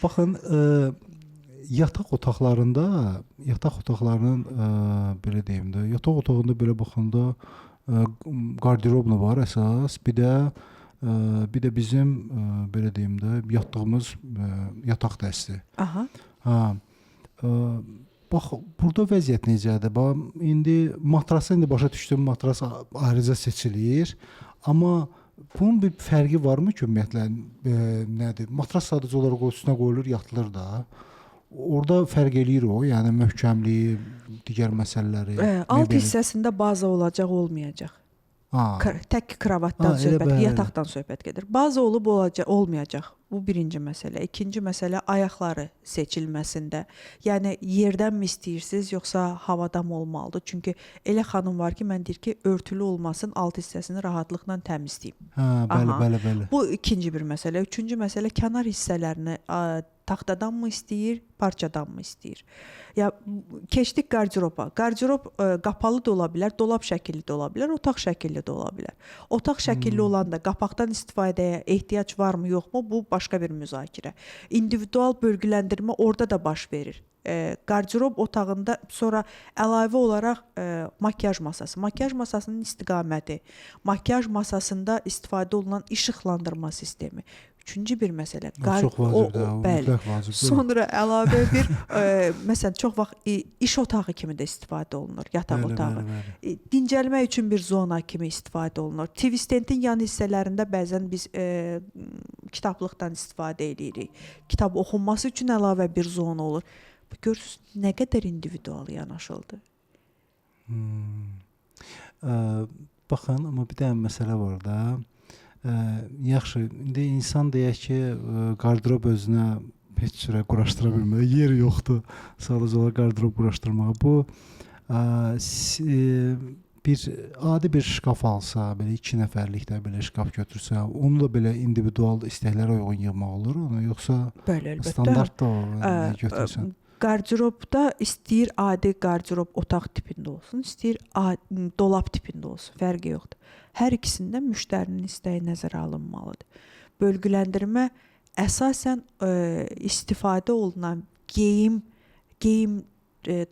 Baxın, yataq otaqlarının belə deyim də, yataq otağında belə baxanda qarderobla var əsas. Bir də bizim belə deyim də, yatdığımız yataq dəsti. Aha. Ha. Bax, burada vəziyyət necədir? Bax, indi matrası başa düşdüm, matras ayrıca seçilir. Amma bunun bir fərqi varmı ki, ümumiyyətlə nədir? Matras sadəcə olaraq üstünə qoyulur, yatılır da. Orada fərq eləyir o, yəni möhkəmliyi, digər məsələləri. Alt hissəsində baza olacaq, olmayacaq. Tək kravatdan söhbət, yataqdan söhbət gedir. Baza olub olmayacaq. Bu birinci məsələ. İkinci məsələ ayaqları seçilməsində. Yəni yerdən mi istəyirsiniz, yoxsa havadan mı olmalıdır? Çünki elə xanım var ki, mən deyir ki, örtülü olmasın, alt hissəsini rahatlıqla təmizləyim. Bəli. Bu ikinci bir məsələ. Üçüncü məsələ, kənar hissələrini taxtadan mı istəyir, parçadan mı istəyir? Ya keçdik qarderoba. Qarderob qapalı da ola bilər, dolab şəkilli də ola bilər, otaq şəkilli də ola bilər. Otaq şəkilli olanda qapaqdan istifadəyə ehtiyac varmı, yoxmu? Bu başqa bir müzakirə. İndividual bölgüləndirmə orada da baş verir. Qarderob otağında sonra əlavə olaraq makyaj masası. Makyaj masasının istiqaməti, makyaj masasında istifadə olunan işıqlandırma sistemi. Üçüncü bir məsələ. Çox vacibdir, mütləq vacibdir. Sonra əlavə bir, məsələn, çox vaxt iş otağı kimi də istifadə olunur, yataq otağı. Dincəlmək üçün bir zona kimi istifadə olunur. TV stendin yan hissələrində bəzən biz kitablıqdan istifadə edirik. Kitab oxunması üçün əlavə bir zona olur. Görürsünüz, nə qədər individual yanaşıldı. Baxın, amma bir dənə məsələ var da. Yaxşı, indi insan deyək ki, qarderob özünə heç cürə quraşdıra bilmir. Yer yoxdur, sadəcə olaraq qarderob quraşdırmağa. Bu bir adi bir şkaf alsa, belə 2 nəfərlikdə belə şkaf götürsə, onu da belə individual istəklərə uyğun yığmaq olur onu, yoxsa standart da götürsən? Qarderobda istəyir adi qarderob otaq tipində olsun, istəyir dolab tipində olsun, fərqi yoxdur. Hər ikisində müştərinin istəyi nəzərə alınmalıdır. Bölgüləndirmə əsasən istifadə olunan geyim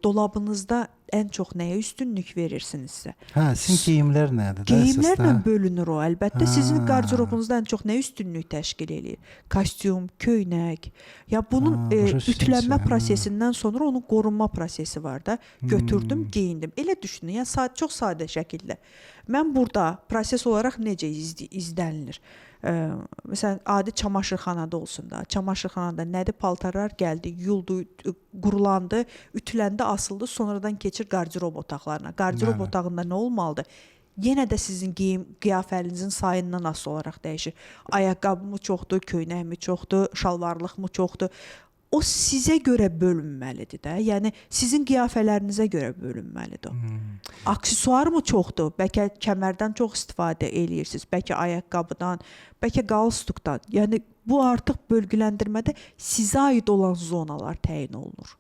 dolabınızda ən çox nəyə üstünlük verirsinizsə. Sizin geyimlər nədir? Geyimlərlə bölünür o, əlbəttə. Sizin qarderobunuzda ən çox nə üstünlük təşkil edir? Kostyum, köynək. Ya bunun ütülənmə prosesindən sonra onun qorunma prosesi var da. Götürdüm, geyindim. Elə düşünün, yəni çox sadə şəkildə. Mən burada proses olaraq necə izlənilir? Məsələn, adi çamaşırxanada olsun da. Çamaşırxanada nədir? Paltarlar gəldi, yuldu, qurulandı, ütüləndə asıldı, sonradan keçir qarderob otaqlarına. Qarderob otağında nə olmalıdır? Yenə də sizin qiyafənizin sayından asılı olaraq dəyişir. Ayaqqabımı çoxdur, köynəyimi çoxdur, şalvarlıqmı çoxdur. O sizə görə bölünməlidir də. Yəni sizin qiyafələrinizə görə bölünməlidir o. Aksesuar mı çoxdur? Bəlkə kəmərdən çox istifadə eləyirsiniz, bəlkə ayaqqabıdan, bəlkə qalstukdan. Yəni bu artıq bölgüləndirmədə sizə aid olan zonalar təyin olunur.